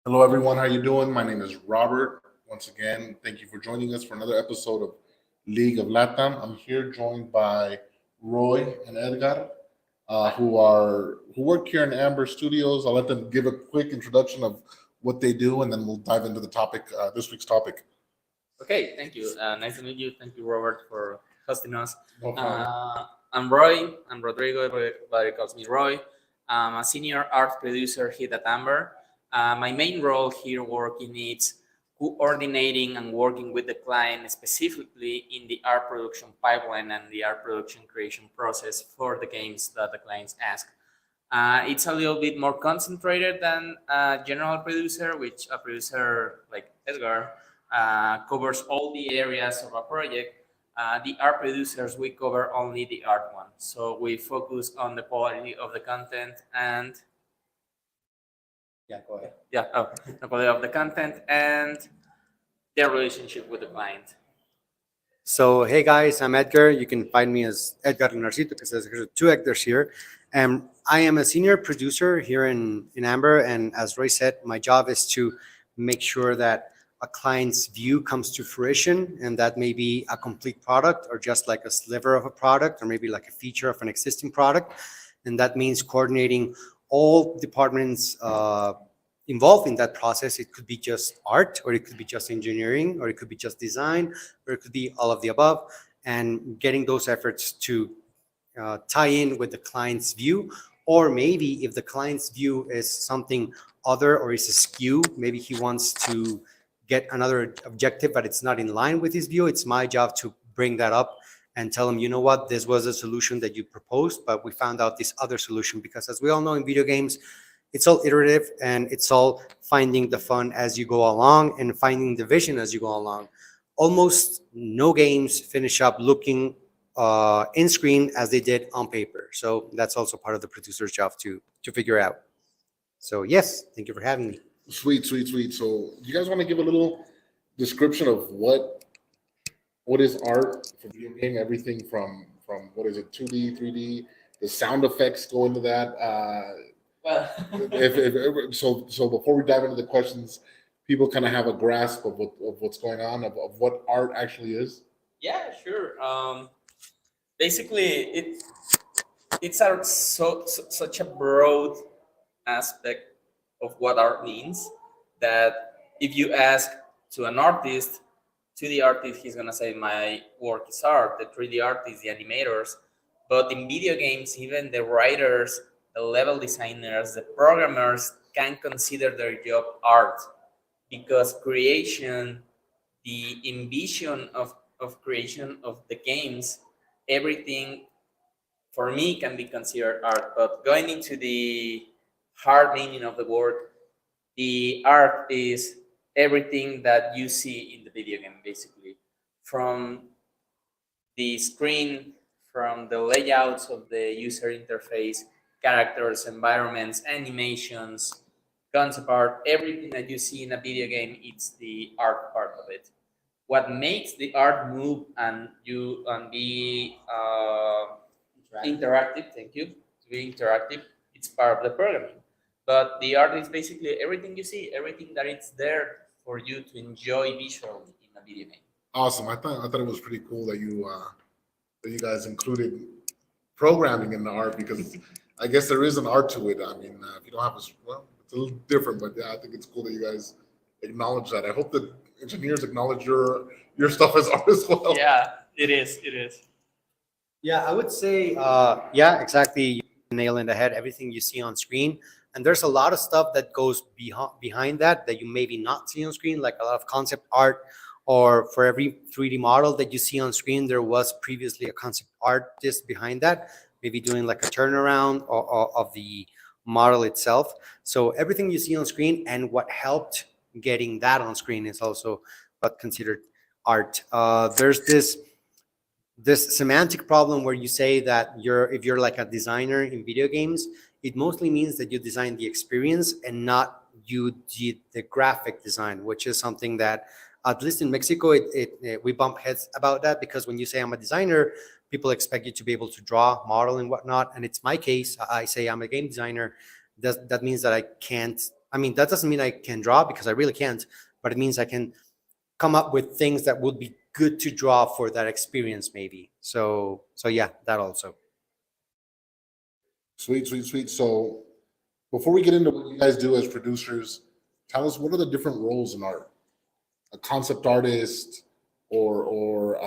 Hello, everyone. How you doing? My name is Robert. Once again, thank you for joining us for another episode of League of LATAM. I'm here joined by Roy and Edgar, who work here in Amber Studios. I'll let them give a quick introduction of what they do, and then we'll dive into the topic, this week's topic. Okay, thank you. Nice to meet you. Thank you, Robert, for hosting us. No problem. I'm Roy. I'm Rodrigo. Everybody calls me Roy. I'm a senior art producer here at Amber. My main role here working is coordinating and working with the client specifically in the art production pipeline and the art production creation process for the games that the clients ask. It's a little bit more concentrated than a general producer, which a producer like Edgar covers all the areas of a project. The art producers, we cover only the art one. So we focus on the quality of the content and Yeah, go ahead. the quality of the content and their relationship with the client. So, hey guys, I'm Edgar. You can find me as Edgar Narcito because there's two Edgars here. I am a senior producer here in Amber. And as Roy said, my job is to make sure that a client's view comes to fruition. And that may be a complete product or just like a sliver of a product or maybe like a feature of an existing product. And that means coordinating all departments involved in that process. It could be just art, or it could be just engineering, or it could be just design, or it could be all of the above, and getting those efforts to tie in with the client's view. Or maybe if the client's view is something other or is askew, maybe he wants to get another objective, but it's not in line with his view. It's my job to bring that up and tell them, you know what, this was a solution that you proposed, but we found out this other solution. Because as we all know in video games, it's all iterative and it's all finding the fun as you go along and finding the vision as you go along. Almost no games finish up looking in screen as they did on paper. So that's also part of the producer's job to figure out. So yes, thank you for having me. Sweet, sweet, sweet. So, do you guys want to give a little description of what is art for video game? Everything from what is it, 2D, 3D? The sound effects go into that. Well, So before we dive into the questions, people kind of have a grasp of what's going on, of what art actually is. yeah, sure. Basically, it's such a broad aspect of what art means that if you ask to an artist, to the artist, he's gonna say my work is art. The 3D artists, the animators, but in video games, even the writers, the level designers, the programmers can consider their job art because creation, the envision of creation of the games, everything for me can be considered art. But going into the hard meaning of the word, the art is everything that you see in the video game, basically, from the screen, from the layouts of the user interface, characters, environments, animations, concept art, everything that you see in a video game, it's the art part of it. What makes the art move and be interactive, thank you, to be interactive, it's part of the programming. But the art is basically everything you see, everything that it's there for you to enjoy visually in a video game. Awesome. I thought it was pretty cool that you guys included programming in the art, because I guess there is an art to it. I mean, if you don't have well, it's a little different, but yeah, I think it's cool that you guys acknowledge that. I hope that engineers acknowledge your stuff as art as well. Yeah, it is. It is. Yeah, I would say, yeah, exactly. You nail in the head everything you see on screen. And there's a lot of stuff that goes behind that you maybe not see on screen, like a lot of concept art, or for every 3D model that you see on screen, there was previously a concept artist behind that, maybe doing like a turnaround of the model itself. So everything you see on screen and what helped getting that on screen is also what considered art. There's this semantic problem where you say that if you're like a designer in video games, it mostly means that you design the experience and not you did the graphic design, which is something that at least in Mexico, we bump heads about that, because when you say I'm a designer, people expect you to be able to draw, model, and whatnot. And it's my case. I say I'm a game designer. That means that I can't I mean, that doesn't mean I can draw because I really can't, but it means I can come up with things that would be good to draw for that experience, maybe. So yeah, that also. Sweet, sweet, sweet. So before we get into what you guys do as producers, tell us what are the different roles in art? A concept artist, or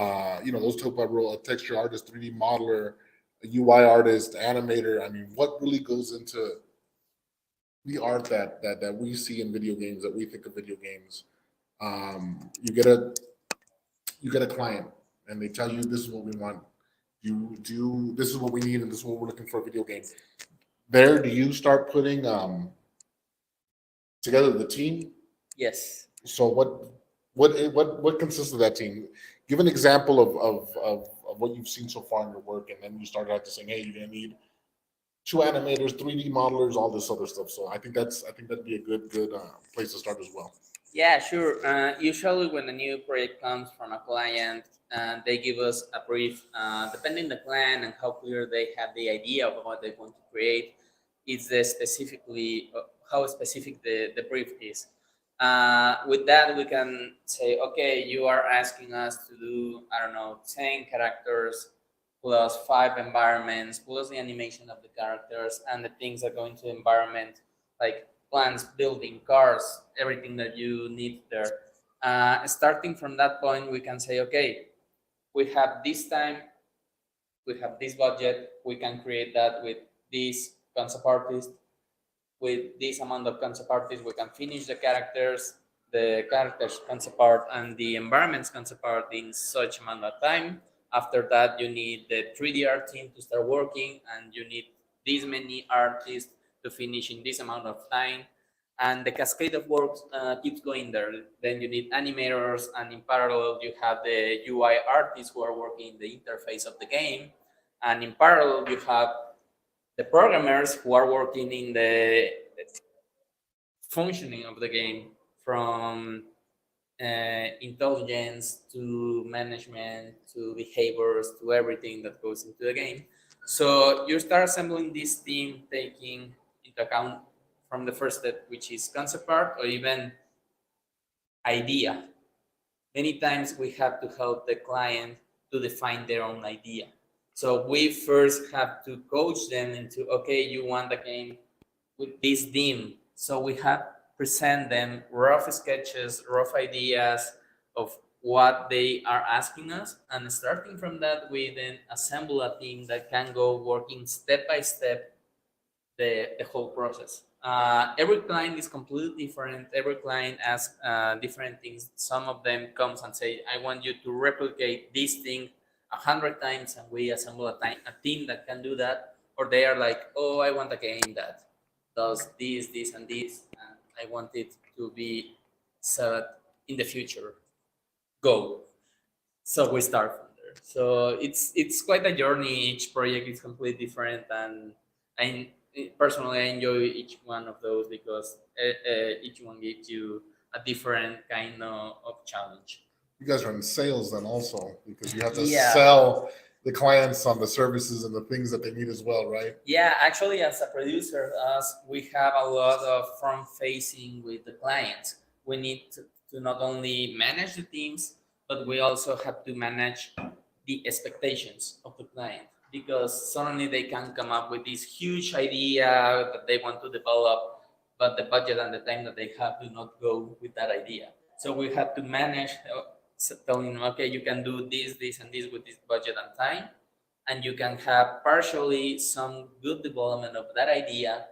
those type of role, a texture artist, 3D modeler, a UI artist, animator. I mean, what really goes into the art that we see in video games, that we think of video games? You get a client and they tell you this is what we want. This is what we need and this is what we're looking for a video game. There, do you start putting together the team? Yes. So what consists of that team? Give an example of what you've seen so far in your work, and then you start out to saying, hey, you're gonna need 2 animators, 3D modelers, all this other stuff. So I think that'd be a good place to start as well. Yeah, sure. Usually, when a new project comes from a client, they give us a brief. Depending on the client and how clear they have the idea of what they want to create, it's specifically how specific the brief is. With that, we can say, okay, you are asking us to do, I don't know, 10 characters plus 5 environments plus the animation of the characters and the things that go into the environment, like plants, building, cars, everything that you need there. Starting from that point, we can say, okay, we have this time, we have this budget, we can create that with this concept artist. With this amount of concept artists, we can finish the characters concept art, and the environments concept art in such amount of time. After that, you need the 3D art team to start working, and you need this many artists to finish in this amount of time. And the cascade of work keeps going there. Then you need animators, and in parallel, you have the UI artists who are working the interface of the game. And in parallel, you have the programmers who are working in the functioning of the game, from intelligence to management to behaviors to everything that goes into the game. So you start assembling this team, taking into account from the first step, which is concept art or even idea. Many times we have to help the client to define their own idea. So we first have to coach them into, okay, you want a game with this theme. So we have present them rough sketches, rough ideas of what they are asking us. And starting from that, we then assemble a team that can go working step by step the whole process. Every client is completely different. Every client asks different things. Some of them comes and say, I want you to replicate this thing 100 times, and we assemble a team that can do that. Or they are like, oh, I want a game that does this, this, and this, and I want it to be set in the future. Go. So we start from there. So it's quite a journey. Each project is completely different, and I personally I enjoy each one of those because each one gives you a different kind of challenge. You guys are in sales then also, because you have to sell the clients on the services and the things that they need as well, right? Yeah, actually, as a producer, we have a lot of front facing with the clients. We need to not only manage the teams, but we also have to manage the expectations of the client, because suddenly they can come up with this huge idea that they want to develop, but the budget and the time that they have do not go with that idea. So we have to manage telling them, okay, you can do this, this, and this with this budget and time, and you can have partially some good development of that idea,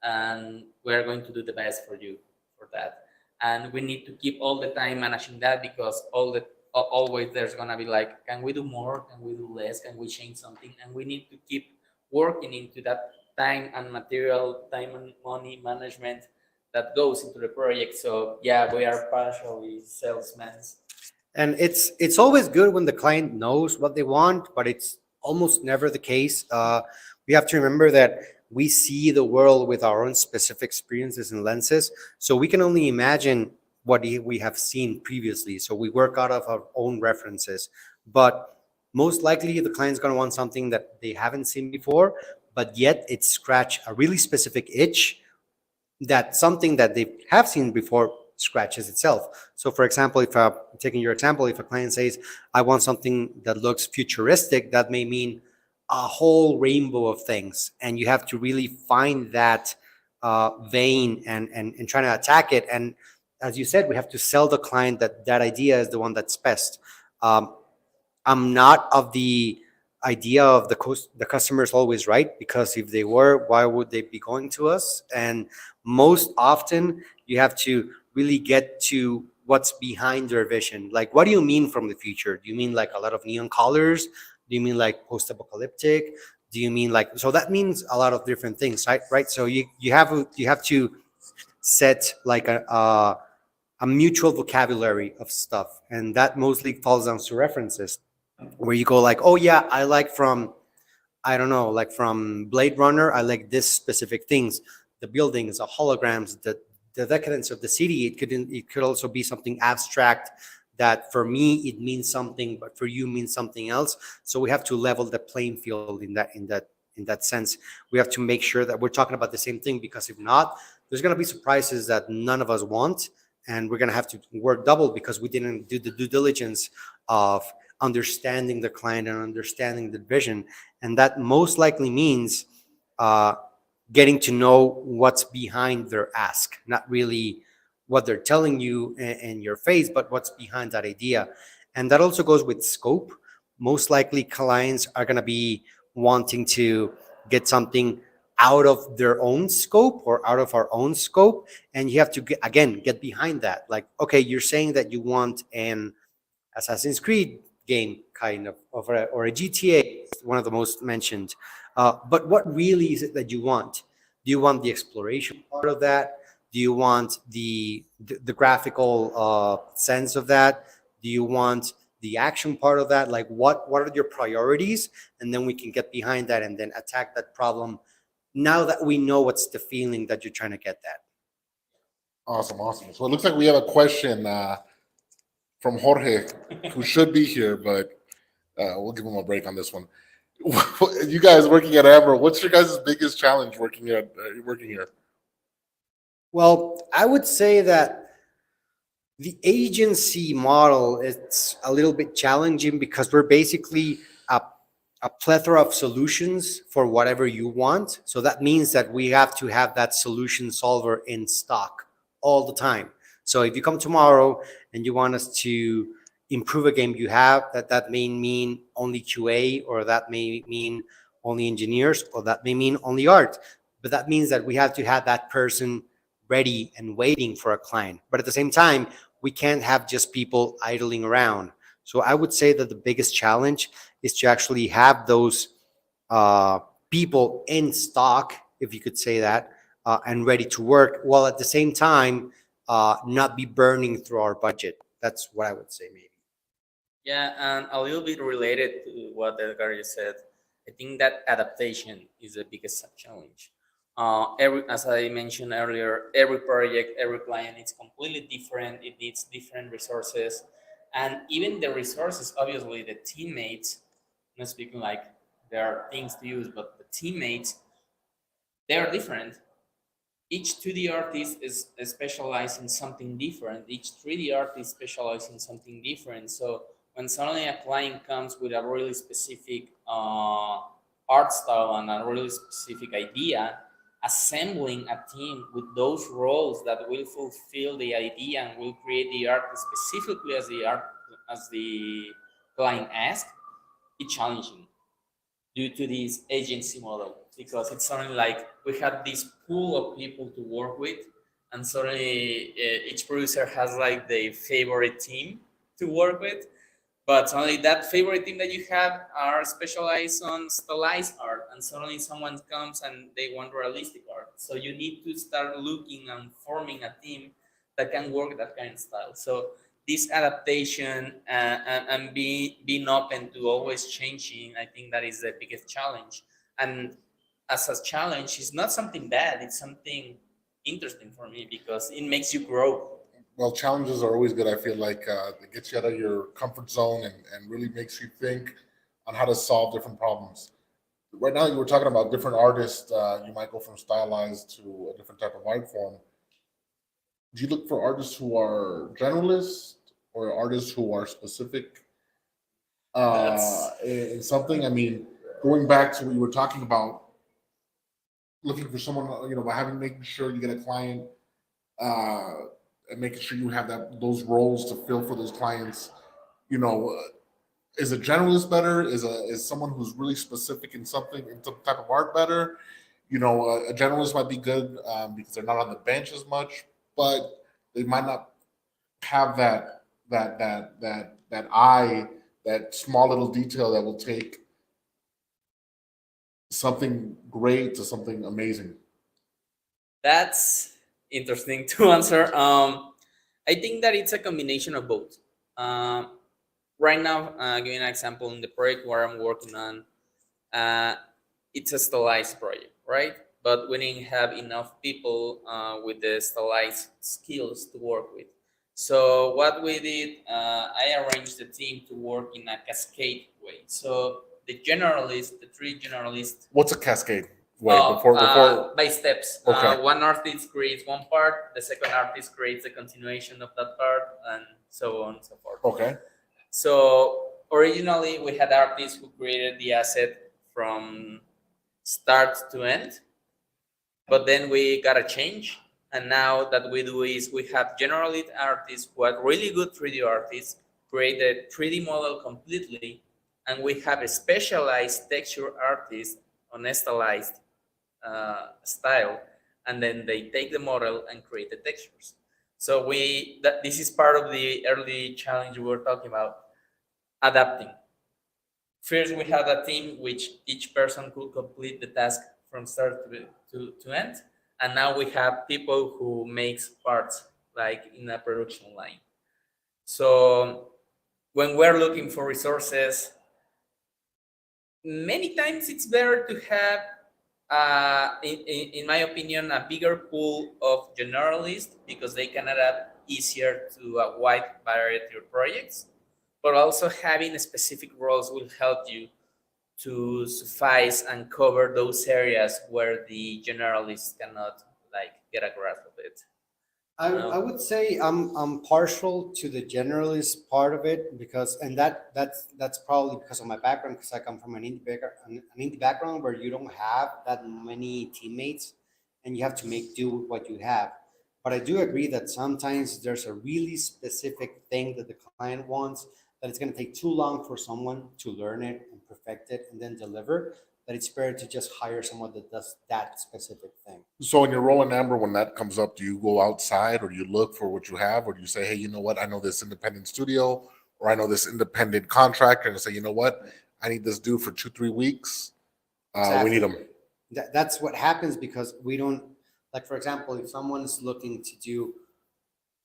and we're going to do the best for you for that. And we need to keep all the time managing that, because always there's gonna be like, can we do more? Can we do less? Can we change something? And we need to keep working into that time and material, time and money management that goes into the project. So yeah, we are partially salesmen. And it's always good when the client knows what they want, but it's almost never the case. We have to remember that we see the world with our own specific experiences and lenses, so we can only imagine what we have seen previously. So we work out of our own references, but most likely the client's going to want something that they haven't seen before, but yet it scratch a really specific itch that something that they have seen before scratches itself. So for example, if taking your example, if a client says, I want something that looks futuristic, that may mean a whole rainbow of things. And you have to really find that vein and trying to attack it. And as you said, we have to sell the client that that idea is the one that's best. I'm not of the idea of the customer is always right, because if they were, why would they be going to us? And most often you have to really get to what's behind their vision. Like, what do you mean from the future? Do you mean like a lot of neon colors? Do you mean like post-apocalyptic? Do you mean like, so that means a lot of different things, right? So you have to set like a mutual vocabulary of stuff, and that mostly falls down to references, where you go like, oh yeah, I like from, I don't know, like from Blade Runner, I like this specific things, the buildings, the holograms, the decadence of the city. It could also be something abstract that for me it means something, but for you means something else. So we have to level the playing field in that sense. We have to make sure that we're talking about the same thing, because if not, there's going to be surprises that none of us want, and we're going to have to work double because we didn't do the due diligence of understanding the client and understanding the vision. And that most likely means getting to know what's behind their ask, not really what they're telling you in your face, but what's behind that idea. And that also goes with scope. Most likely clients are going to be wanting to get something out of their own scope or out of our own scope. And you have to, get behind that. Like, okay, you're saying that you want an Assassin's Creed game, kind of, or a GTA, one of the most mentioned. But what really is it that you want? Do you want the exploration part of that? Do you want the graphical sense of that? Do you want the action part of that? Like, what are your priorities? And then we can get behind that and then attack that problem, now that we know what's the feeling that you're trying to get at. Awesome. So it looks like we have a question from Jorge, who should be here, but we'll give him a break on this one. You guys working at Amber, what's your guys' biggest challenge working here? Well, I would say that the agency model is a little bit challenging, because we're basically a plethora of solutions for whatever you want. So that means that we have to have that solution solver in stock all the time. So if you come tomorrow and you want us to improve a game you have, that may mean only QA, or that may mean only engineers, or that may mean only art. But that means that we have to have that person ready and waiting for a client. But at the same time, we can't have just people idling around. So I would say that the biggest challenge is to actually have those people in stock, if you could say that, and ready to work, while at the same time not be burning through our budget. That's what I would say, maybe. Yeah, and a little bit related to what Edgar just said, I think that adaptation is the biggest challenge. As I mentioned earlier, every project, every client is completely different. It needs different resources, and even the resources, obviously, the teammates. I'm not speaking like there are things to use, but the teammates, they are different. Each 2D artist is specialized in something different. Each 3D artist specializes in something different. So when suddenly a client comes with a really specific art style and a really specific idea, assembling a team with those roles that will fulfill the idea and will create the art specifically as the client asks, it's challenging due to this agency model, because it's suddenly like we have this pool of people to work with, and suddenly each producer has like the favorite team to work with. But suddenly that favorite team that you have are specialized on stylized art, and suddenly someone comes and they want realistic art. So you need to start looking and forming a team that can work that kind of style. So this adaptation and being open to always changing, I think that is the biggest challenge. And as a challenge, it's not something bad. It's something interesting for me because it makes you grow. Well, challenges are always good. I feel like it gets you out of your comfort zone and really makes you think on how to solve different problems. right now you were talking about different artists. You might go from stylized to a different type of art form. Do you look for artists who are generalists or artists who are specific in something? I mean, going back to what you were talking about, looking for someone, by making sure you get a client and making sure you have those roles to fill for those clients. Is a generalist better? Is someone who's really specific in something, in some type of art better? A generalist might be good because they're not on the bench as much, but they might not have that eye, that small little detail that will take something great to something amazing. That's interesting to answer. I think that it's a combination of both. Right now, giving an example in the project where I'm working on, it's a stylized project, right? But we didn't have enough people with the stylized skills to work with. So what we did, I arranged the team to work in a cascade way. So the three generalists. What's a cascade? By steps. Okay. One artist creates one part, the second artist creates a continuation of that part, and so on and so forth. Okay. So originally we had artists who created the asset from start to end, but then we got a change. And now that we do is we have generalist artists who are really good 3D artists, create a 3D model completely, and we have a specialized texture artist on a stylized style, and then they take the model and create the textures. So this is part of the early challenge we were talking about, adapting. First, we had a team which each person could complete the task from start to end. And now we have people who makes parts like in a production line. So when we're looking for resources, many times it's better to have, in my opinion, a bigger pool of generalists because they can adapt easier to a wide variety of projects. But also having specific roles will help you to suffice and cover those areas where the generalists cannot get a grasp of it. I would say I'm partial to the generalist part of it because, and that's probably because of my background, because I come from an indie background where you don't have that many teammates and you have to make do with what you have. But I do agree that sometimes there's a really specific thing that the client wants that it's going to take too long for someone to learn it and perfect it and then deliver, that it's better to just hire someone that does that specific thing. So in your role in Amber, when that comes up, do you go outside or do you look for what you have, or do you say, hey, you know what, I know this independent studio or I know this independent contractor, and say, you know what, I need this dude for 2-3 weeks. Exactly. We need him. That's what happens because we don't, like, for example, if someone's looking to do,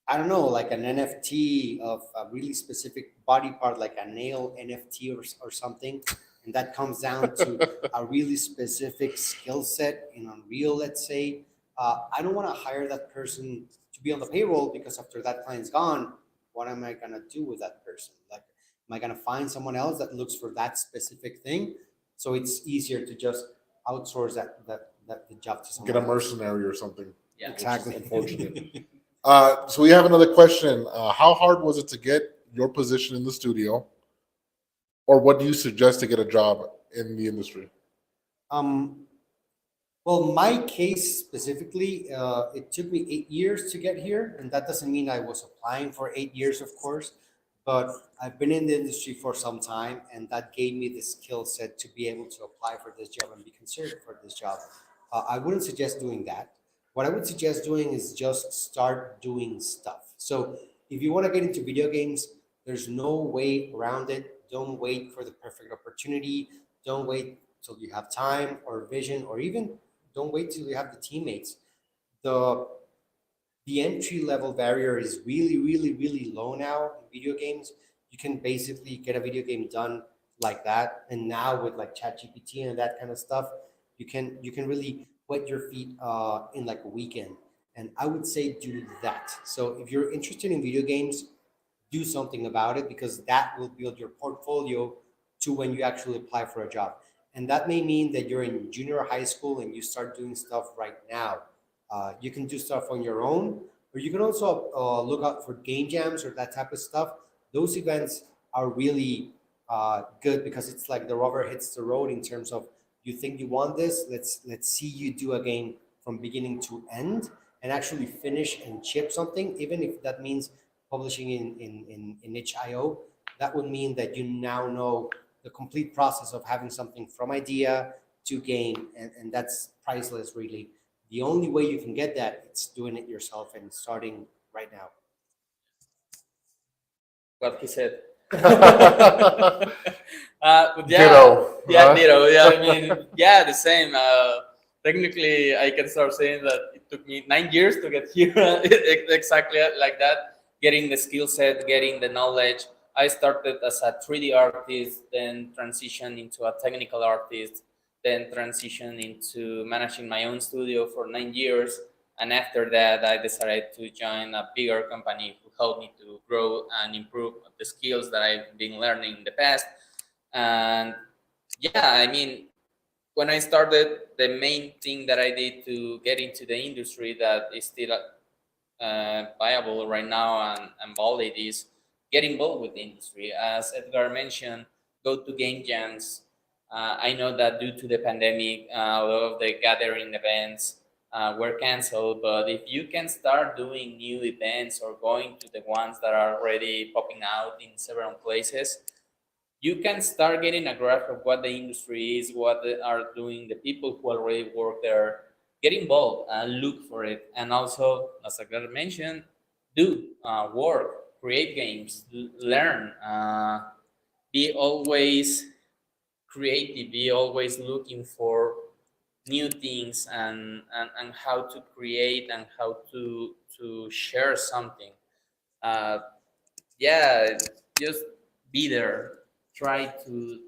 I don't know, like an NFT of a really specific body part, like a nail NFT or something, and that comes down to a really specific skill set in Unreal, let's say, I don't want to hire that person to be on the payroll because after that client's gone, what am I going to do with that person? Like, am I going to find someone else that looks for that specific thing? So it's easier to just outsource the job to someone Get a else. mercenary or something. Yeah, Exactly. Unfortunate. So we have another question. How hard was it to get your position in the studio? Or what do you suggest to get a job in the industry? Well, my case specifically, it took me 8 years to get here, and that doesn't mean I was applying for 8 years, of course, but I've been in the industry for some time, and that gave me the skill set to be able to apply for this job and be considered for this job. I wouldn't suggest doing that. What I would suggest doing is just start doing stuff. So if you want to get into video games, there's no way around it. Don't wait for the perfect opportunity. Don't wait till you have time or vision, or even don't wait till you have the teammates. The entry level barrier is really, really, really low now in video games. You can basically get a video game done like that. And now with like ChatGPT and that kind of stuff, you can really wet your feet in like a weekend. And I would say do that. So if you're interested in video games, do something about it, because that will build your portfolio to when you actually apply for a job. And that may mean that you're in junior high school and you start doing stuff right now. You can do stuff on your own, or you can also look out for game jams or that type of stuff. Those events are really good because it's like the rubber hits the road in terms of you think you want this. Let's see you do a game from beginning to end and actually finish and ship something, even if that means publishing in itch.io. That would mean that you now know the complete process of having something from idea to game, and that's priceless, really. The only way you can get that, it's doing it yourself and starting right now. What he said. Ditto. But yeah, huh? ditto. Yeah, I mean, yeah, the same. Technically, I can start saying that it took me 9 years to get here, exactly like that. Getting the skill set, getting the knowledge. I started as a 3D artist, then transitioned into a technical artist, then transitioned into managing my own studio for 9 years. And after that, I decided to join a bigger company who helped me to grow and improve the skills that I've been learning in the past. And yeah, I mean, when I started, the main thing that I did to get into the industry that is still viable right now and valid is get involved with the industry. As Edgar mentioned, go to game jams. I know that due to the pandemic, a lot of the gathering events were canceled, but if you can start doing new events or going to the ones that are already popping out in several places, you can start getting a grasp of what the industry is, what they are doing, the people who already work there. Get involved and look for it. And also, as I mentioned, do work, create games, learn, be always creative, be always looking for new things and how to create and how to share something. Uh, yeah, just be there. Try to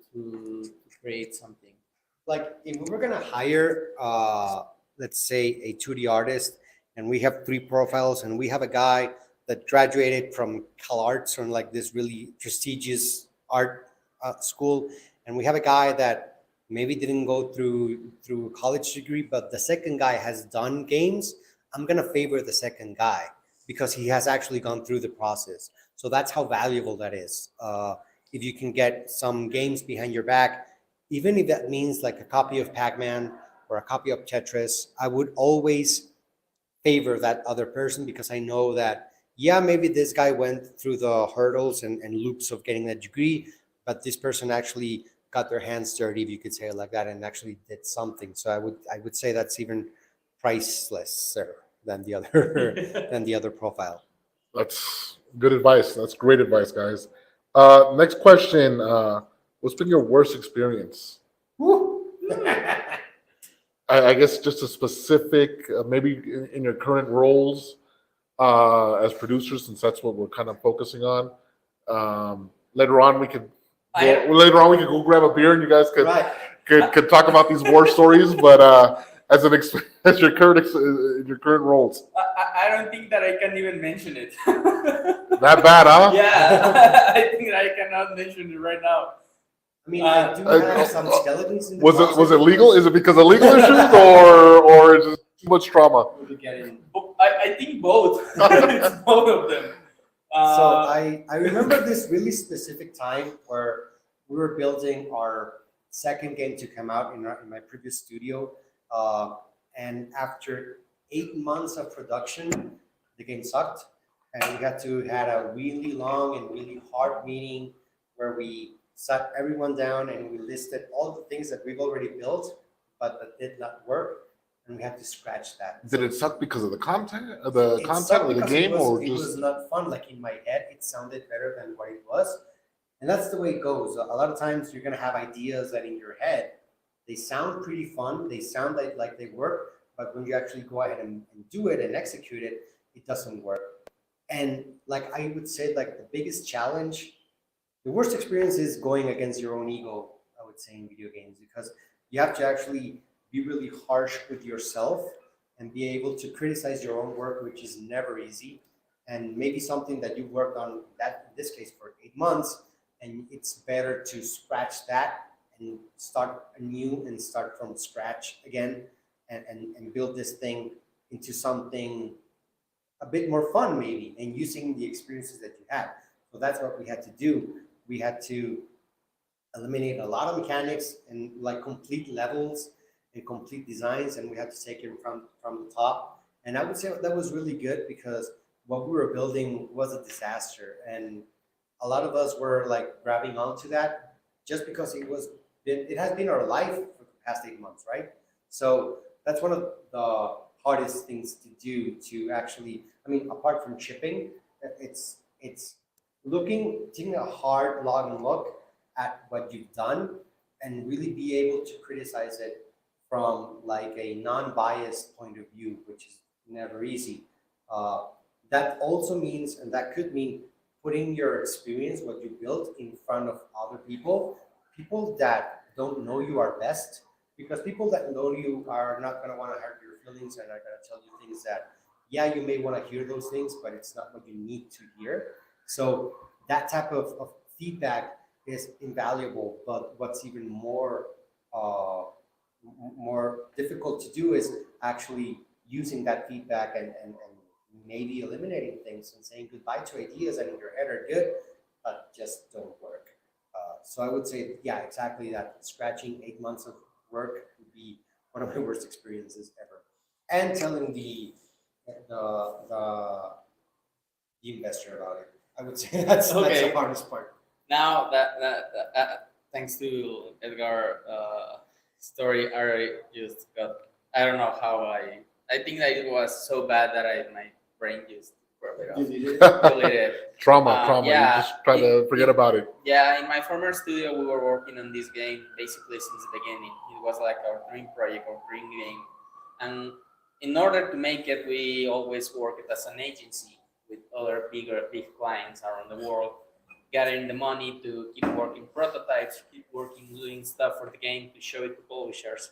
create something. Like if we were gonna hire, let's say a 2D artist, and we have 3 profiles, and we have a guy that graduated from CalArts or like this really prestigious art school, and we have a guy that maybe didn't go through a college degree, but the second guy has done games. I'm gonna favor the second guy because he has actually gone through the process. So that's how valuable that is. If you can get some games behind your back, even if that means like a copy of Pac-Man or a copy of Tetris, I would always favor that other person because I know that, yeah, maybe this guy went through the hurdles and loops of getting that degree, but this person actually got their hands dirty, if you could say it like that, and actually did something. So I would say that's even priceless than the other than the other profile. That's good advice. That's great advice, guys. Next question. What's been your worst experience? I guess just a specific, maybe in your current roles as producers, since that's what we're kind of focusing on. Later on, we could go grab a beer, and you guys could talk about these war stories. But as your current roles, I don't think that I can even mention it. That bad, huh? Yeah, I think I cannot mention it right now. I mean, I do have some skeletons in the Was closet. it legal? Is it because of legal issues, or is it too much trauma? I think both. It's both of them. So I remember this really specific time where we were building our second game to come out in my previous studio, and after 8 months of production, the game sucked, and we had to had a really long and really hard meeting where we sat everyone down and we listed all the things that we've already built, but that did not work, and we had to scratch that. Did it suck because of the content, It of sucked the because game, or it was just? not fun. Like in my head, it sounded better than what it was, and that's the way it goes. A lot of times, you're gonna have ideas that in your head they sound pretty fun, they sound like they work, but when you actually go ahead and do it and execute it, it doesn't work. And like I would say, like the biggest challenge, the worst experience is going against your own ego, I would say, in video games, because you have to actually be really harsh with yourself and be able to criticize your own work, which is never easy. And maybe something that you worked on, that in this case for 8 months, and it's better to scratch that and start anew and start from scratch again and build this thing into something a bit more fun maybe, and using the experiences that you had. So that's what we had to do. We had to eliminate a lot of mechanics and like complete levels and complete designs, and we had to take it from the top. And I would say that was really good because what we were building was a disaster, and a lot of us were like grabbing onto that just because it has been our life for the past 8 months, right? So that's one of the hardest things to do, to actually, I mean, apart from shipping, it's taking a hard look at what you've done and really be able to criticize it from like a non-biased point of view, which is never easy. That also means, and that could mean, putting your experience, what you built, in front of other people that don't know you are best, because people that know you are not going to want to hurt your feelings and are going to tell you things that, yeah, you may want to hear those things, but it's not what you need to hear. So that type of feedback is invaluable. But what's even more difficult to do is actually using that feedback and maybe eliminating things and saying goodbye to ideas that in your head are good, but just don't work. So I would say, yeah, exactly that. Scratching 8 months of work would be one of my worst experiences ever. And telling the investor about it, I would say that's the hardest part. Now that thanks to Edgar story, I just got, I don't know how I think that it was so bad that my brain just broke it off. Deleted. Trauma. Yeah, You just try to forget about it. Yeah, in my former studio, we were working on this game basically since the beginning. It was like our dream project, our dream game. And in order to make it, we always worked as an agency with other big clients around the world, getting the money to keep working prototypes, keep working, doing stuff for the game to show it to publishers.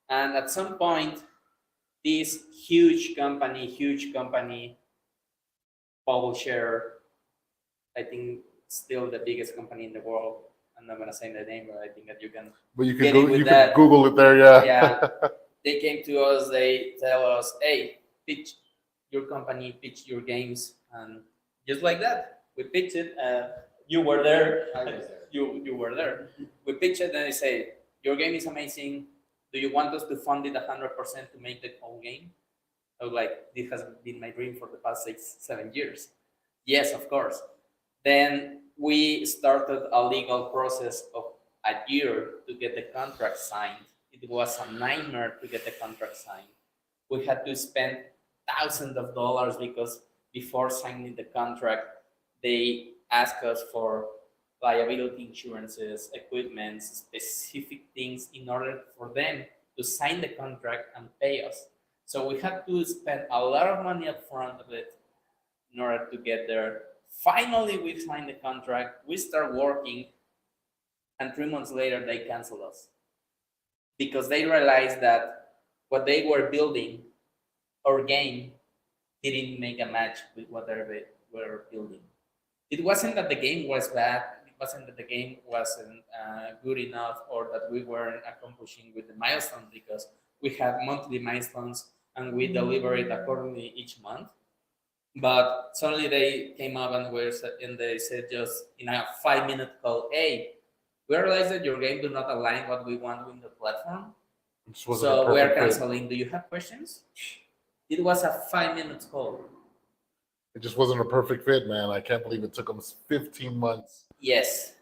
And at some point, this huge company, publisher, I think still the biggest company in the world. I'm not gonna say the name, but I think that you can. But you can Google it there, yeah. Yeah, they came to us. They tell us, "Hey, pitch your company, pitch your games," and just like that, we pitched it. You were there. I was there. You were there. We pitched it, and they say, "Your game is amazing. Do you want us to fund it 100% to make the whole game?" I was like, "This has been my dream for the past 6-7 years." Yes, of course. Then we started a legal process of a year to get the contract signed. It was a nightmare to get the contract signed. We had to spend thousands of dollars because before signing the contract, they asked us for liability insurances, equipment, specific things in order for them to sign the contract and pay us. So we had to spend a lot of money up front of it in order to get there. Finally, we signed the contract, we start working, and 3 months later, they canceled us because they realized that what they were building, our game, didn't make a match with what they were building. It wasn't that the game was bad, it wasn't that the game wasn't good enough, or that we weren't accomplishing with the milestones, because we had monthly milestones and we deliver it accordingly each month. But suddenly they came up and they said just in a 5-minute call, "Hey, we realize that your game do not align what we want with the platform, so we are canceling. Do you have questions?" It was a 5-minute call. It just wasn't a perfect fit, man. I can't believe it took them 15 months. Yes,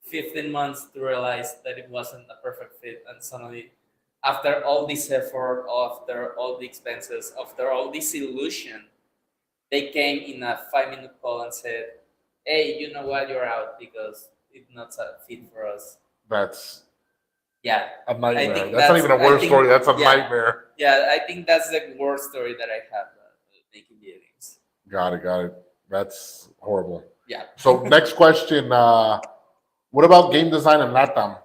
15 months to realize that it wasn't a perfect fit, and suddenly, after all this effort, after all the expenses, after all this illusion, they came in a 5-minute call and said, "Hey, you know what? You're out because it's not a fit for us." That's a nightmare. That's not even a worst story. That's a nightmare. Yeah, I think that's the worst story that I have making video games. Got it. That's horrible. Yeah. So next question, what about game design in LATAM?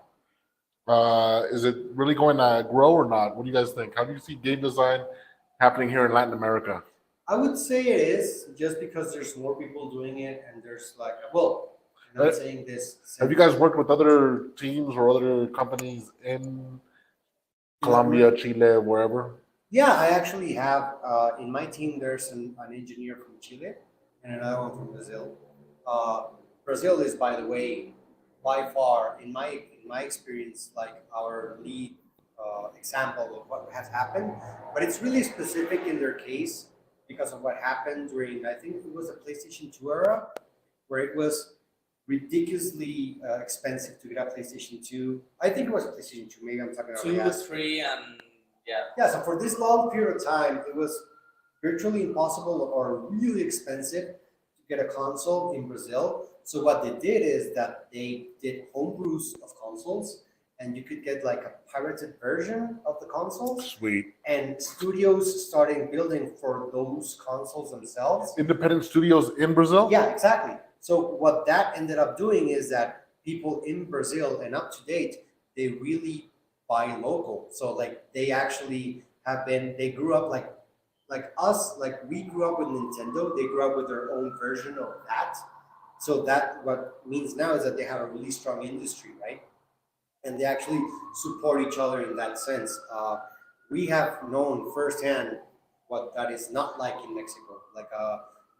Is it really going to grow or not? What do you guys think? How do you see game design happening here in Latin America? I would say it is, just because there's more people doing it, and there's like, well, And I'm saying this. Have you guys worked with other teams or other companies in Colombia, Chile, wherever? Yeah, I actually have in my team. There's an engineer from Chile and another one from Brazil. Brazil is, by the way, by far in my experience, like our lead example of what has happened. But it's really specific in their case because of what happened during, I think it was the PlayStation 2 era, where it was ridiculously expensive to get a PlayStation 2. I think it was a PlayStation 2. Maybe I'm talking about 2, 3, and yeah. Yeah, so for this long period of time, it was virtually impossible or really expensive to get a console in Brazil. So what they did is that they did homebrews of consoles, and you could get like a pirated version of the consoles. Sweet. And studios started building for those consoles themselves. Independent studios in Brazil? Yeah, exactly. So what that ended up doing is that people in Brazil and up to date, they really buy local. So like they actually have been, they grew up like us, like we grew up with Nintendo, they grew up with their own version of that. So that what means now is that they have a really strong industry, right? And they actually support each other in that sense. We have known firsthand what that is not like in Mexico, like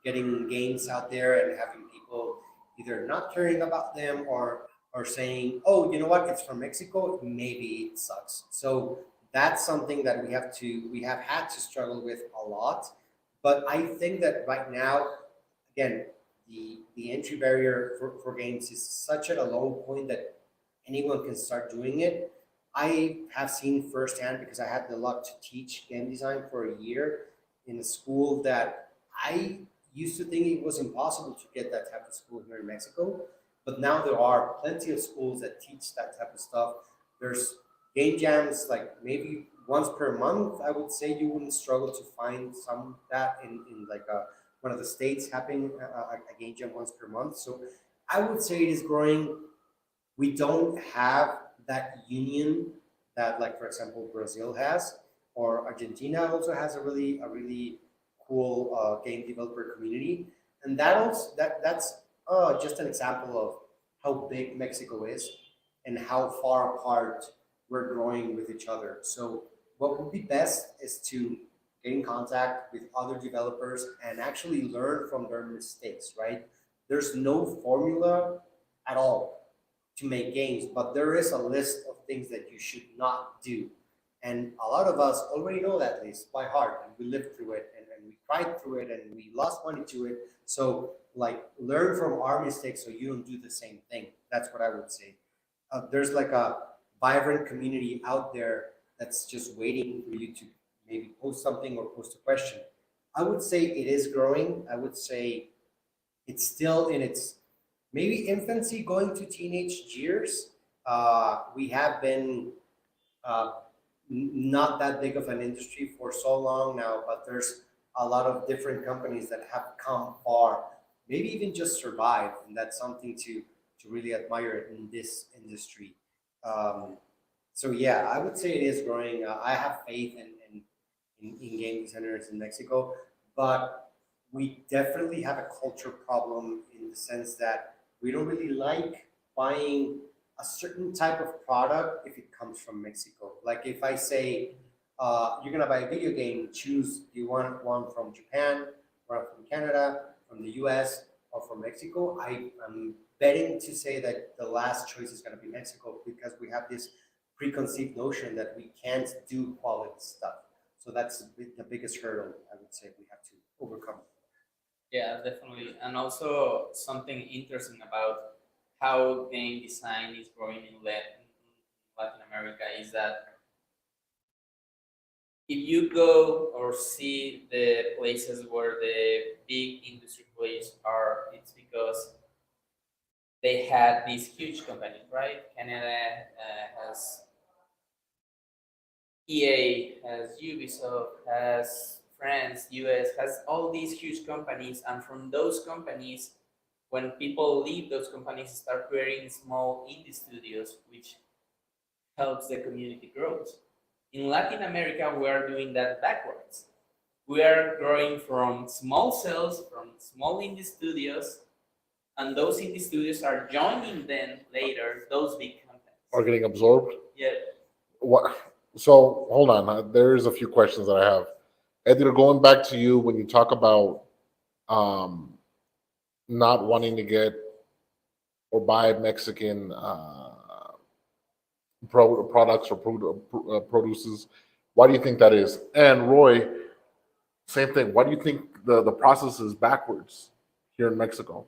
getting games out there and having people either not caring about them or saying, oh, you know what, it's from Mexico, maybe it sucks. So that's something that we have had to struggle with a lot. But I think that right now, again, the entry barrier for games is such at a low point that anyone can start doing it. I have seen firsthand, because I had the luck to teach game design for a year in a school that I used to think it was impossible to get that type of school here in Mexico. But now there are plenty of schools that teach that type of stuff. There's game jams, like maybe once per month. I would say you wouldn't struggle to find some that in like one of the states having a game jam once per month. So I would say it is growing. We don't have that union that, like, for example, Brazil has, or Argentina also has a really cool game developer community. And that's just an example of how big Mexico is and how far apart we're growing with each other. So what would be best is to get in contact with other developers and actually learn from their mistakes, right? There's no formula at all to make games, but there is a list of things that you should not do. And a lot of us already know that list by heart, and we lived through it, and we cried through it, and we lost money to it. So, like, learn from our mistakes so you don't do the same thing. That's what I would say. There's like a vibrant community out there that's just waiting for you to maybe post something or post a question. I would say it is growing. I would say it's still in its maybe infancy, going to teenage years. We have been not that big of an industry for so long now, but there's a lot of different companies that have come far, maybe even just survived, and that's something to really admire in this industry. So yeah, I would say it is growing. I have faith in game designers in Mexico, but we definitely have a culture problem in the sense that we don't really like buying a certain type of product if it comes from Mexico. Like if I say, you're gonna buy a video game, choose, do you want one from Japan, or from Canada, from the US, or from Mexico? I'm betting to say that the last choice is gonna be Mexico, because we have this preconceived notion that we can't do quality stuff. So that's the biggest hurdle I would say we have to overcome. Yeah, definitely. And also something interesting about how game design is growing in Latin America is that if you go or see the places where the big industry players are, it's because they had these huge companies, right? Canada has EA, has Ubisoft, has France, US, has all these huge companies, and from those companies, when people leave those companies, start creating small indie studios, which helps the community grow. In Latin America, we are doing that backwards. We are growing from small cells, from small indie studios, and those indie studios are joining then later those big companies. Are getting absorbed. Yeah. What? So hold on. There's a few questions that I have. Edgar, going back to you when you talk about um, not wanting to get or buy Mexican products or produces. Why do you think that is? And Roy, same thing. Why do you think the process is backwards here in Mexico?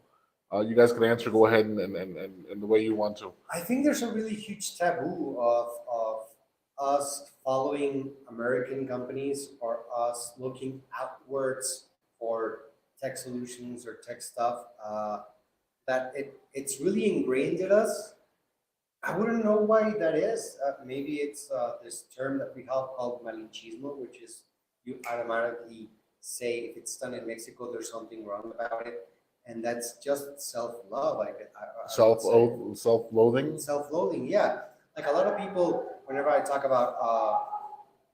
You guys can answer. Go ahead and the way you want to. I think there's a really huge taboo of us following American companies or us looking outwards for tech solutions or tech stuff. That it's really ingrained in us. I wouldn't know why that is. Maybe it's this term that we have called malinchismo, which is you automatically say if it's done in Mexico, there's something wrong about it, and that's just self-love. Self-loathing. Self-loathing, yeah. Like a lot of people, whenever I talk about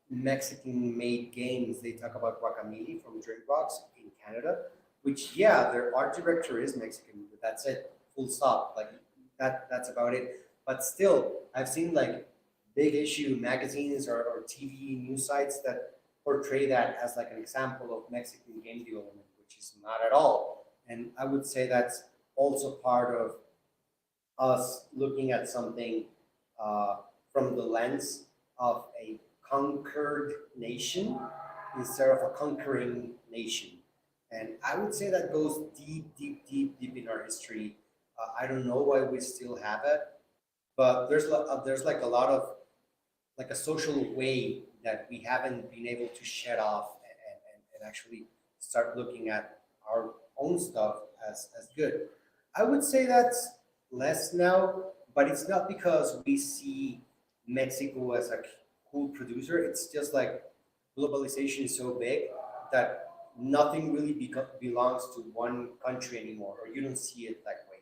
Mexican-made games, they talk about Guacamole from Dreambox in Canada, which yeah, their art director is Mexican, but that's it, full stop. Like that's about it. But still, I've seen like big issue magazines or TV news sites that portray that as like an example of Mexican game development, which is not at all. And I would say that's also part of us looking at something from the lens of a conquered nation instead of a conquering nation. And I would say that goes deep, deep, deep, deep in our history. I don't know why we still have it, but there's like a lot of like a social way that we haven't been able to shed off and actually start looking at our own stuff as good. I would say that's less now, but it's not because we see Mexico as a cool producer. It's just like globalization is so big that nothing really belongs to one country anymore, or you don't see it that way.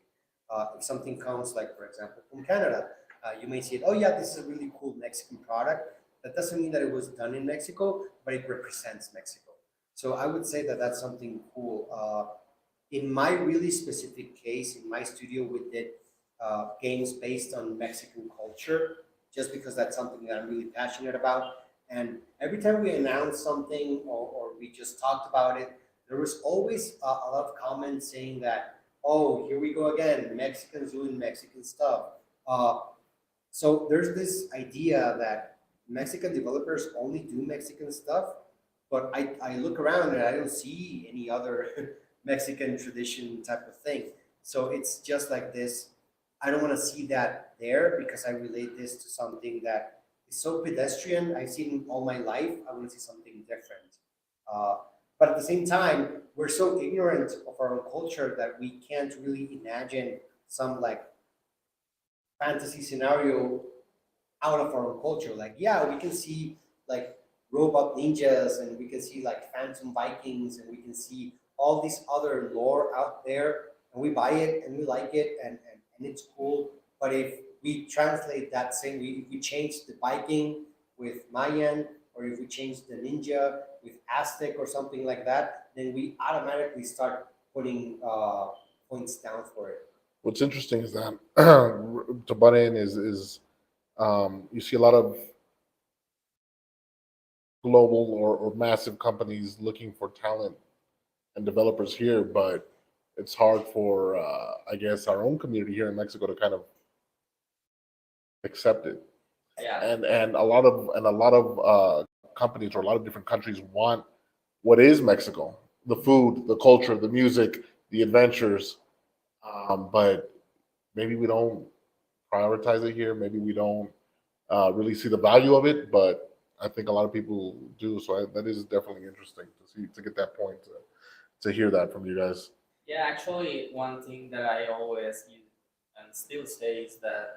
If something comes, like for example, from Canada, you may see it. Oh yeah, this is a really cool Mexican product. That doesn't mean that it was done in Mexico, but it represents Mexico. So I would say that that's something cool. In my really specific case, in my studio, we did games based on Mexican culture, just because that's something that I'm really passionate about. And every time we announced something or we just talked about it, there was always a lot of comments saying that, oh, here we go again, Mexicans doing Mexican stuff. So there's this idea that Mexican developers only do Mexican stuff, but I look around and I don't see any other Mexican tradition type of thing. So it's just like this. I don't want to see that there because I relate this to something that is so pedestrian. I've seen all my life. I want to see something different. But at the same time, we're so ignorant of our own culture that we can't really imagine some like fantasy scenario out of our own culture. Like, yeah, we can see like robot ninjas and we can see like phantom Vikings and we can see all this other lore out there and we buy it and we like it and it's cool. But if we translate that same, if we change the Viking with Mayan, or if we change the ninja with Aztec or something like that, then we automatically start putting points down for it. What's interesting is that to butt in is you see a lot of global or massive companies looking for talent and developers here, but it's hard for I guess our own community here in Mexico to kind of accept it. Yeah. And a lot of companies or a lot of different countries want what is Mexico: the food, the culture, the music, the adventures. But maybe we don't prioritize it here. Maybe we don't really see the value of it. But I think a lot of people do. So that is definitely interesting to get that point to hear that from you guys. Yeah, actually, one thing that I always use and still say is that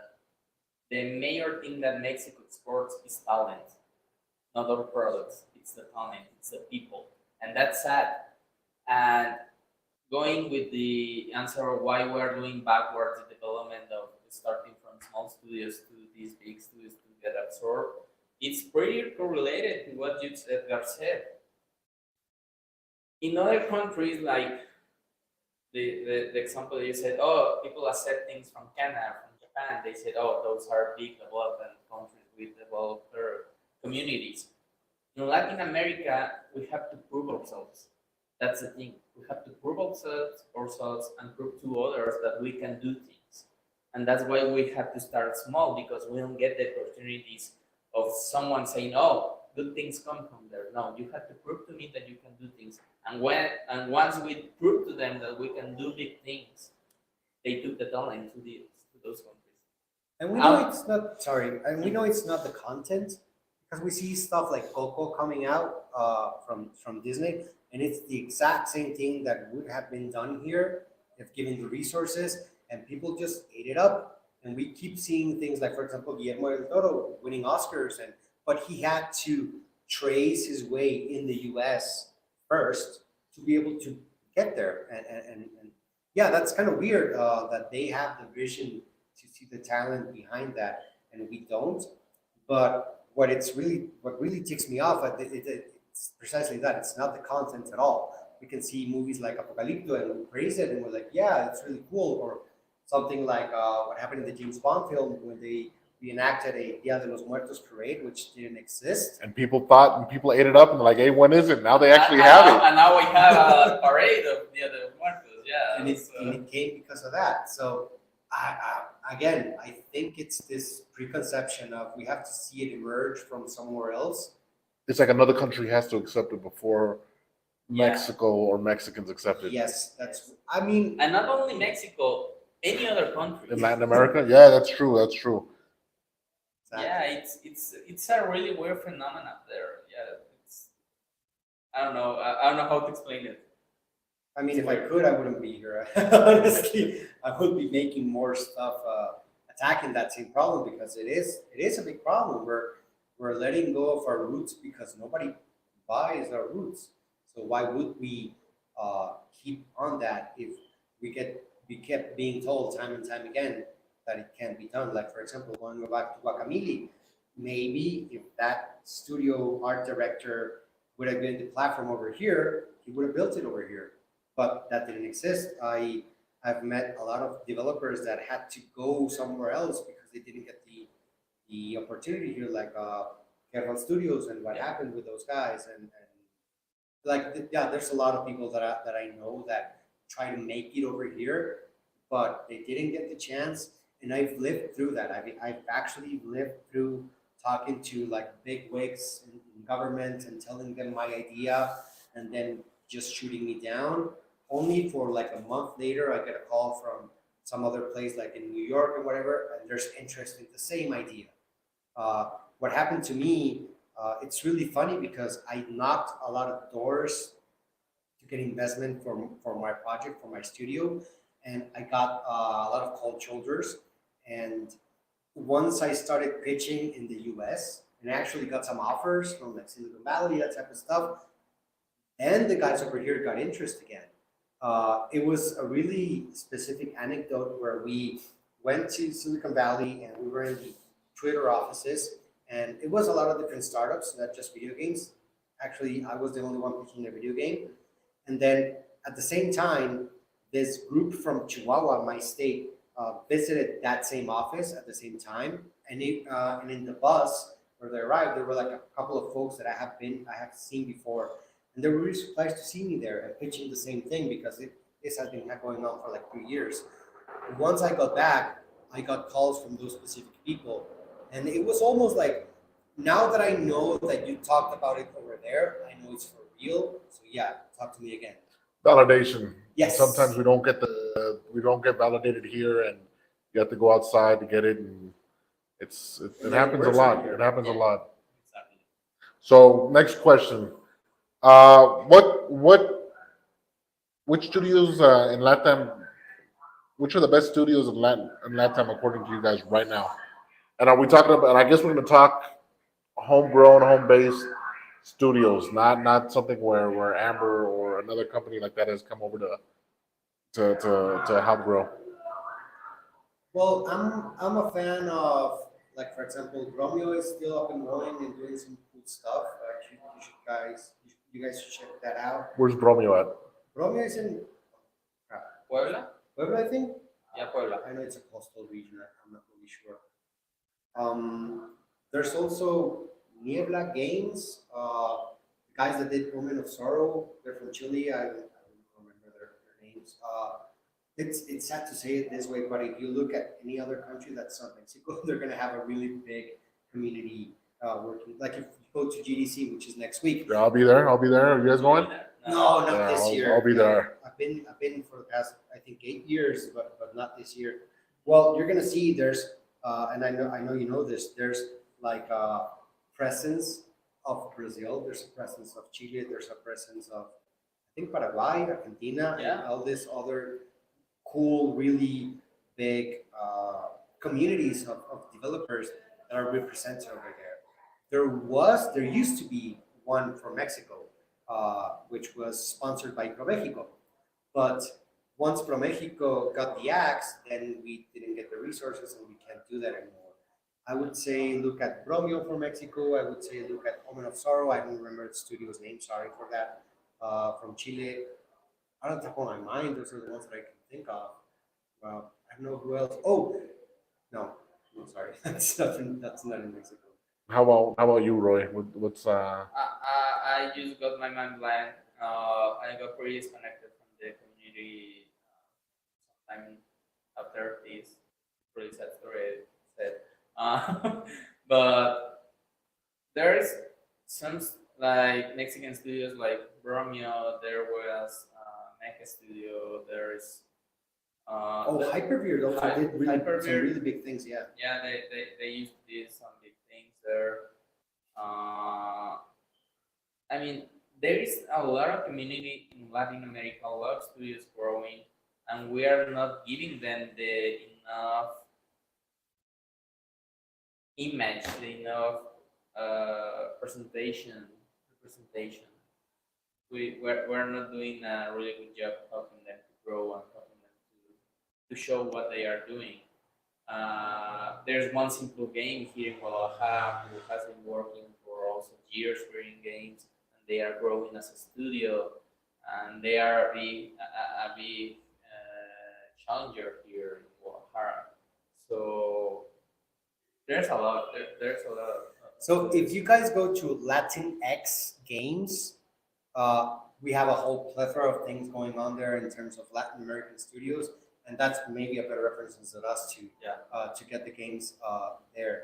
the major thing that Mexico exports is talent, not other products. It's the talent, it's the people, and that's sad. And going with the answer of why we're doing backwards the development of starting from small studios to these big studios to get absorbed, it's pretty correlated to what you Edgar said. In other countries like the example you said, oh, people accept things from Canada, from Japan. They said, oh, those are big developed countries with developed communities. In Latin America, we have to prove ourselves. That's the thing. We have to prove ourselves and prove to others that we can do things. And that's why we have to start small, because we don't get the opportunities of someone saying, oh, good things come from there. No, you have to prove to me that you can do things. And once we prove to them that we can do big things, they took the talent to those countries. And we know it's not, sorry, and we know it's not the content, because we see stuff like Coco coming out from Disney, and it's the exact same thing that would have been done here if given the resources, and people just ate it up. And we keep seeing things like, for example, Guillermo del Toro winning Oscars, but he had to trace his way in the US first to be able to get there. And yeah, that's kind of weird that they have the vision to see the talent behind that, and we don't. But what really ticks me off, it's precisely that. It's not the content at all. We can see movies like Apocalipto and we praise it, and we're like, yeah, it's really cool. Or something like what happened in the James Bond film when they reenacted a Dia de los Muertos parade, which didn't exist. And people ate it up, and they're like, hey, when is it? Now they actually have it. And now we have a parade of Dia de los Muertos, yeah. And it came because of that. So, again, I think it's this preconception of we have to see it emerge from somewhere else. It's like another country has to accept it before Yeah. Mexico or Mexicans accept it. Yes, I mean. And not only Mexico, any other country. In Latin America? Yeah, that's true. That's true. Exactly. Yeah, it's a really weird phenomenon there. Yeah, I don't know how to explain it. I mean, if I could, I wouldn't be here. Honestly, I would be making more stuff attacking that same problem, because it is a big problem. We're letting go of our roots because nobody buys our roots. So why would we keep on that if we kept being told time and time again that it can't be done? Like, for example, going back to Guacamole, maybe if that studio art director would have been the platform over here, he would have built it over here. But that didn't exist. I've met a lot of developers that had to go somewhere else because they didn't get the opportunity here, like Kervan Studios and what happened with those guys. And like, yeah, there's a lot of people that I know that try to make it over here, but they didn't get the chance. And I've lived through that. I've actually lived through talking to like big wigs in government and telling them my idea, and then just shooting me down. Only for like a month later, I get a call from some other place like in New York or whatever, and there's interest in the same idea. What happened to me, it's really funny because I knocked a lot of doors to get investment for my project, for my studio, and I got a lot of cold shoulders. And once I started pitching in the US, and I actually got some offers from like Silicon Valley, that type of stuff, and the guys over here got interest again. It was a really specific anecdote where we went to Silicon Valley and we were in the Twitter offices, and it was a lot of different startups, not just video games. Actually, I was the only one pitching a video game. And then at the same time, this group from Chihuahua, my state, visited that same office at the same time. And in the bus where they arrived, there were like a couple of folks that I have seen before. And they were really surprised to see me there and pitching the same thing, because this has been going on for like 2 years. And once I got back, I got calls from those specific people. And it was almost like, now that I know that you talked about it over there, I know it's for real. So yeah, talk to me again. Validation. Yes. Sometimes we don't get validated here, and you have to go outside to get it, and it happens a lot. It happens a lot. Exactly. So next question. Which studios in LATAM, which are the best studios in LATAM according to you guys right now? And are we talking about, and I guess we're going to talk homegrown, home-based studios, not something where Amber or another company like that has come over to help grow. Well, I'm a fan of, like, for example, Romeo is still up and running and doing some cool stuff. You guys should check that out. Where's Bromeo at? Romeo is in Puebla. Puebla, I think. Yeah, Puebla. I know it's a coastal region. I'm not really sure. There's also Niebla Games. Guys that did Women of Sorrow. They're from Chile. I don't remember their names. It's sad to say it this way, but if you look at any other country that's not Mexico, they're going to have a really big community working. Like if you go to GDC, which is next week. Yeah, I'll be there. Are you guys going? No, not Yeah, this year. I'll be there. I've been for the past I think 8 years, but not this year. Well, you're gonna see there's and I know you know this. There's like a presence of Brazil. There's a presence of Chile. There's a presence of I think Paraguay, Argentina, Yeah. and all these other cool, really big communities of developers that are represented over there. There used to be one from Mexico, which was sponsored by ProMexico. But once ProMexico got the axe, then we didn't get the resources and we can't do that anymore. I would say look at Bromeo from Mexico. I would say look at Omen of Sorrow. I don't remember the studio's name, sorry for that. From Chile. I don't top of my mind. Those are the ones that I can think of. I don't know who else. Oh, no, sorry. That's not in Mexico. How about you, Roy? What's I just got my mind blank. I got pretty disconnected from the community sometime after this pretty sad story said. But there is some like Mexican studios like Bromeo. There was Mecha Studio. There is Hyperbeard also did really, some really big things. Yeah. Yeah, they used to do some big things there. I mean, there is a lot of community in Latin America, a lot of studios growing, and we are not giving them the enough image, the enough representation. We're not doing a really good job helping them to grow and helping them to show what they are doing. There's one simple game here in Guadalajara who has been working for also years creating games, and they are growing as a studio, and they are a big challenger here in Guadalajara. So there's a lot. There's a lot. So if you guys go to Latinx Games, we have a whole plethora of things going on there in terms of Latin American studios, and that's maybe a better reference than us to get the games there.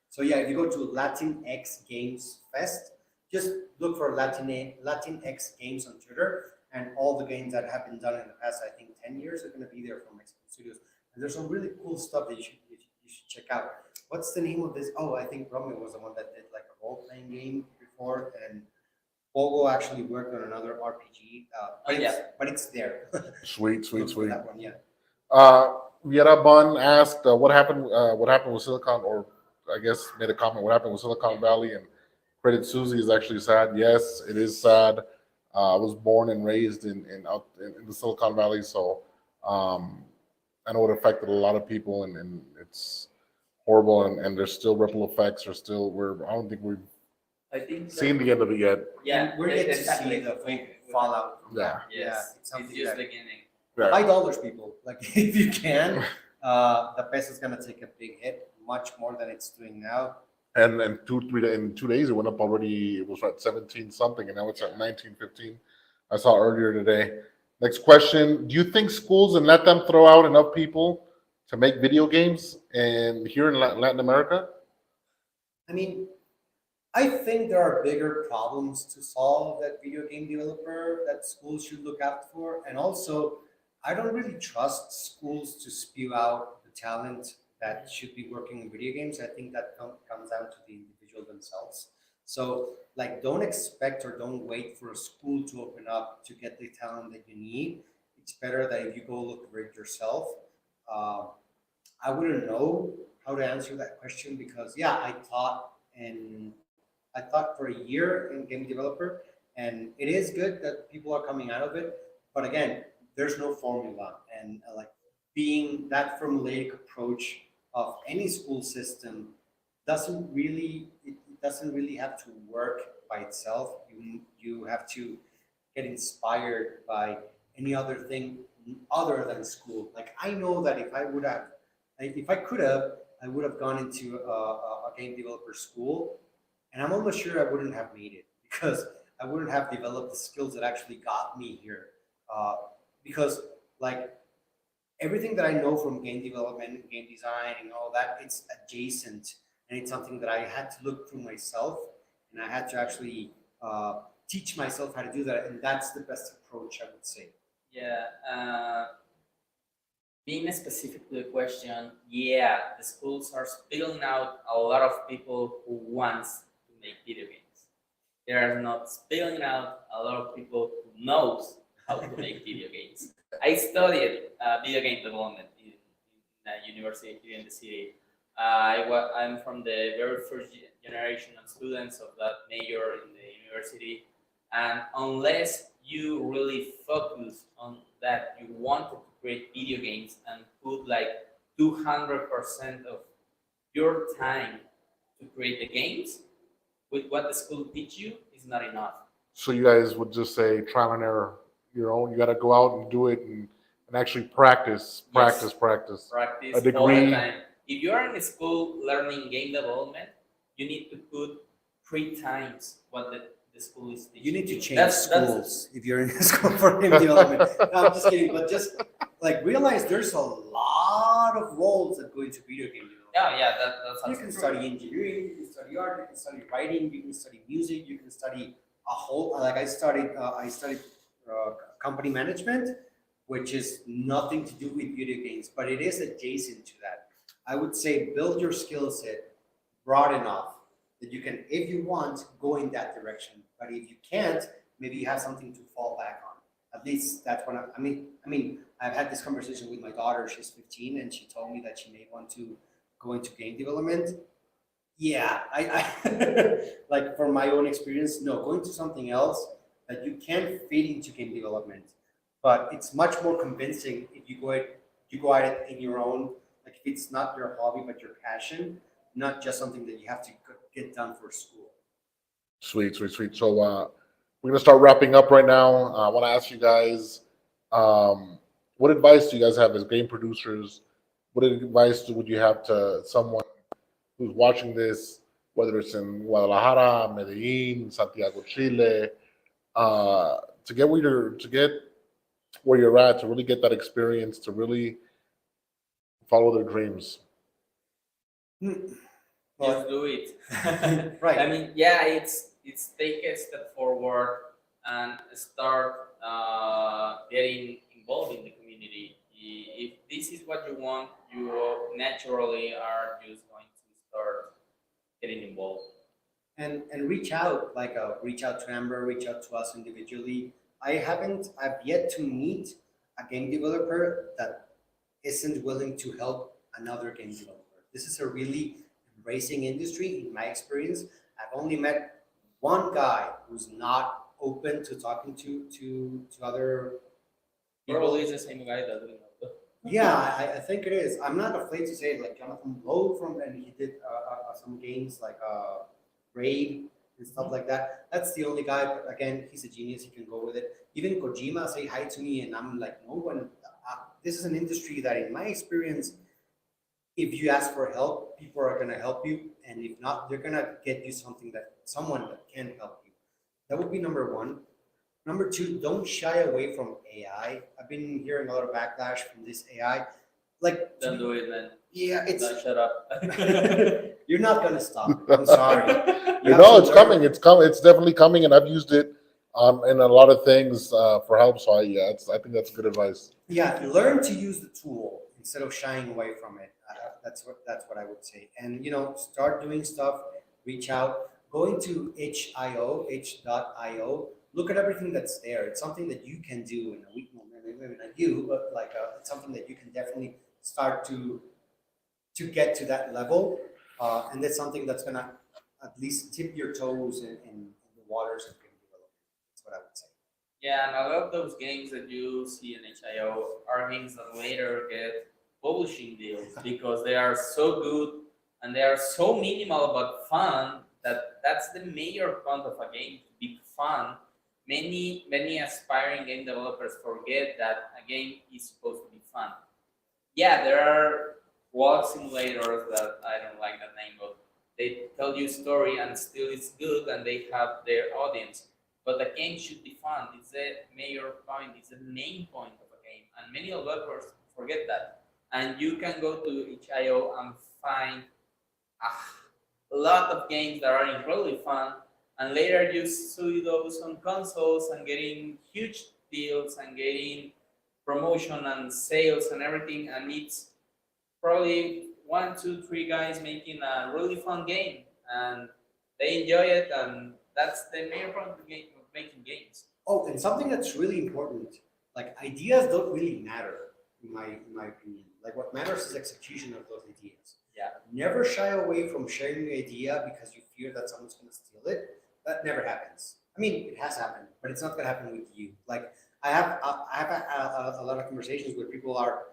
So yeah, if you go to Latinx Games Fest, just look for Latinx Games on Twitter, and all the games that have been done in the past, I think 10 years, are going to be there from Mexican studios. And there's some really cool stuff that you should check out. What's the name of this? Oh, I think Romeo was the one that did like a role-playing game before, and Bogo actually worked on another RPG. But it's there. sweet. That one, yeah. Viera Bun asked what happened with Silicon, or I guess made a comment what happened with Silicon Valley, and Credit Susie is actually sad. Yes, it is sad. I was born and raised in the Silicon Valley, so I know it affected a lot of people, and it's horrible, and there's still ripple effects. I don't think we've seen the end of it yet. Yeah, we're yet to see the full fallout. Yeah. Yes, it's something just that beginning. Yeah. $5, people. Like if you can, the peso is gonna take a big hit, much more than it's doing now. And in 2 days it went up already. It was at 17 something, and now it's at 19.15. I saw earlier today. Next question: do you think schools in LATAM throw out enough people to make video games, and here in Latin America? I mean, I think there are bigger problems to solve that video game developer that schools should look out for. And also, I don't really trust schools to spew out the talent that should be working in video games. I think that comes down to the individual themselves. So, like, don't expect or don't wait for a school to open up to get the talent that you need. It's better that if you go look for it yourself. I wouldn't know how to answer that question because, yeah, I taught for a year in game developer, and it is good that people are coming out of it. But again, there's no formula, and like being that formulaic approach of any school system doesn't really have to work by itself. You have to get inspired by any other thing other than school. Like I know that if I could have, I would have gone into a game developer school, and I'm almost sure I wouldn't have made it because I wouldn't have developed the skills that actually got me here. Because like everything that I know from game development, game design, and all that, it's adjacent, and it's something that I had to look through myself, and I had to actually teach myself how to do that, and that's the best approach, I would say. Yeah. Being specific to the question, yeah, the schools are spilling out a lot of people who wants to make video games. They are not spilling out a lot of people who knows how to make video games. I studied video game development in a university here in the city. I'm from the very first generation of students of that major in the university, and unless you really focus on that, you wanted to create video games and put like 200% of your time to create the games, with what the school teach you is not enough. So you guys would just say trial and error, your own. You got to go out and do it and actually practice. Practice A all the degree. time. If you are in school learning game development, you need to put 3 times what the school is teaching. You need to change That's- schools if you're in school for game development. No, I'm just kidding, but just like realize there's a lot of roles that go into video game development. yeah, that's You can study engineering, you can study art, you can study writing, you can study music, you can study a whole. Like I studied company management, which is nothing to do with video games, but it is adjacent to that. I would say build your skill set broad enough that you can, if you want, go in that direction. But if you can't, maybe you have something to fall back on. At least that's what I mean, I've had this conversation with my daughter. She's 15, and she told me that she may want to go into game development. Yeah, I like from my own experience, no, go into something else that you can fit into game development. But it's much more convincing if you go at it in your own, like if it's not your hobby but your passion, not just something that you have to get done for school. Sweet. So we're gonna start wrapping up right now. I want to ask you guys, what advice do you guys have as game producers? What advice would you have to someone who's watching this, whether it's in Guadalajara, Medellin, Santiago, Chile, to get where you're at, to really get that experience, to really follow their dreams? Just do it. Right. I mean, yeah, it's take a step forward and start getting involved in the community. If this is what you want, you naturally are just going to start getting involved. And reach out, reach out to Amber, reach out to us individually. I've yet to meet a game developer that isn't willing to help another game developer. This is a really embracing industry in my experience. I've only met one guy who's not open to talking to other people. Probably it's the same guy that we know. Yeah, I think it is. I'm not afraid to say it, like Jonathan Blow and he did some games like Raid and stuff like that. That's the only guy, but again, he's a genius. He can go with it. Even Kojima say hi to me, and I'm like, no one. This is an industry that, in my experience, if you ask for help, people are gonna help you, and if not, they're gonna get you someone that can help you. That would be number one. Number two, don't shy away from AI. I've been hearing a lot of backlash from this AI. Like, Don't do it, man. yeah, it's Don't shut up. you're not gonna stop it. I'm sorry. You know, it's coming. It's coming. It's definitely coming, and I've used it in a lot of things for help. So I think that's good advice. Yeah, learn to use the tool instead of shying away from it. That's what I would say. And start doing stuff. Reach out. Go into h.io. Look at everything that's there. It's something that you can do in a week. Well, maybe not you, but it's something that you can definitely start to get to that level. And that's something that's gonna at least tip your toes in the waters of game development. That's what I would say. Yeah, and a lot of those games that you see in HIO are games that later get publishing deals because they are so good and they are so minimal but fun that's the major point of a game, to be fun. many aspiring game developers forget that a game is supposed to be fun. Yeah, there are walk simulators that I don't like that name, but they tell you story and still it's good and they have their audience. But the game should be fun. It's the major point. It's the main point of a game, and many developers forget that. And you can go to itch.io and find a lot of games that are incredibly fun, and later you see those on consoles and getting huge deals and getting promotion and sales and everything, and it's probably 1, 2, 3 guys making a really fun game, and they enjoy it, and that's the main point of making games. Oh, and something that's really important, like ideas don't really matter, in my opinion. Like what matters is execution of those ideas. Yeah. Never shy away from sharing your idea because you fear that someone's going to steal it. That never happens. I mean, it has happened, but it's not going to happen with you. Like I have a lot of conversations where people are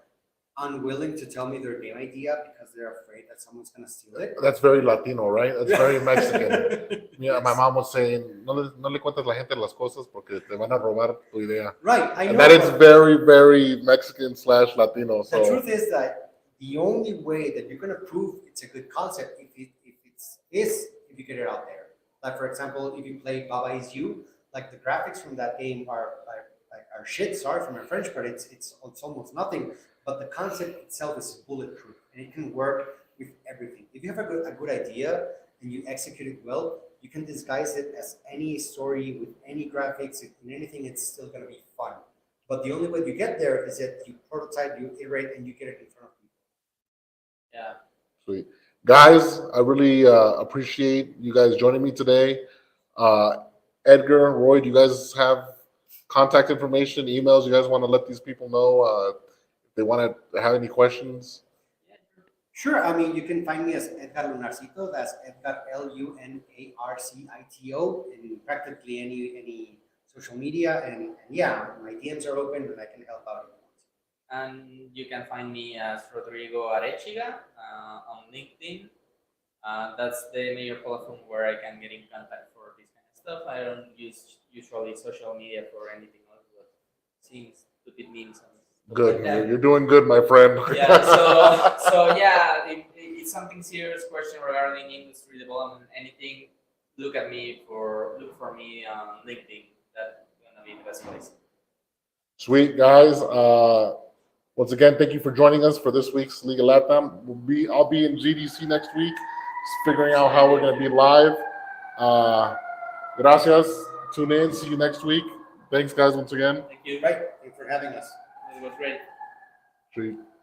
unwilling to tell me their game idea because they're afraid that someone's going to steal it. That's very Latino, right? That's very Mexican. Yeah, my mom was saying, no le cuentes a la gente las cosas porque te van a robar tu idea. Right, I know. And that is very, very Mexican / Latino. So. The truth is that the only way that you're going to prove it's a good concept if you get it out there. Like for example, if you play Baba Is You, like the graphics from that game are shit. Sorry for my French, but it's almost nothing. But the concept itself is bulletproof, and it can work with everything. If you have a good idea and you execute it well, you can disguise it as any story with any graphics and anything. It's still going to be fun. But the only way you get there is that you prototype, you iterate, and you get it in front of people. Yeah. Sweet. Guys, I really appreciate you guys joining me today. Edgar, Roy, do you guys have contact information, emails? You guys want to let these people know if they want to have any questions? Sure. I mean, you can find me as Edgar Lunarcito. That's Edgar Lunarcito in practically any social media. And yeah, my DMs are open and I can help out. And you can find me as Rodrigo Arechiga on LinkedIn. That's the major platform where I can get in contact for this kind of stuff. I don't use usually social media for anything else, but seems stupid memes. Good. Like that. You're doing good, my friend. Yeah. So yeah, if it's something serious question regarding industry development, anything, look for me on LinkedIn. That's gonna be the best place. Sweet, guys. Once again, thank you for joining us for this week's League of LATAM. I'll be in GDC next week, just figuring out how we're going to be live. Gracias. Tune in. See you next week. Thanks, guys, once again. Thank you. Right. Thanks for having us. It was great. Sweet.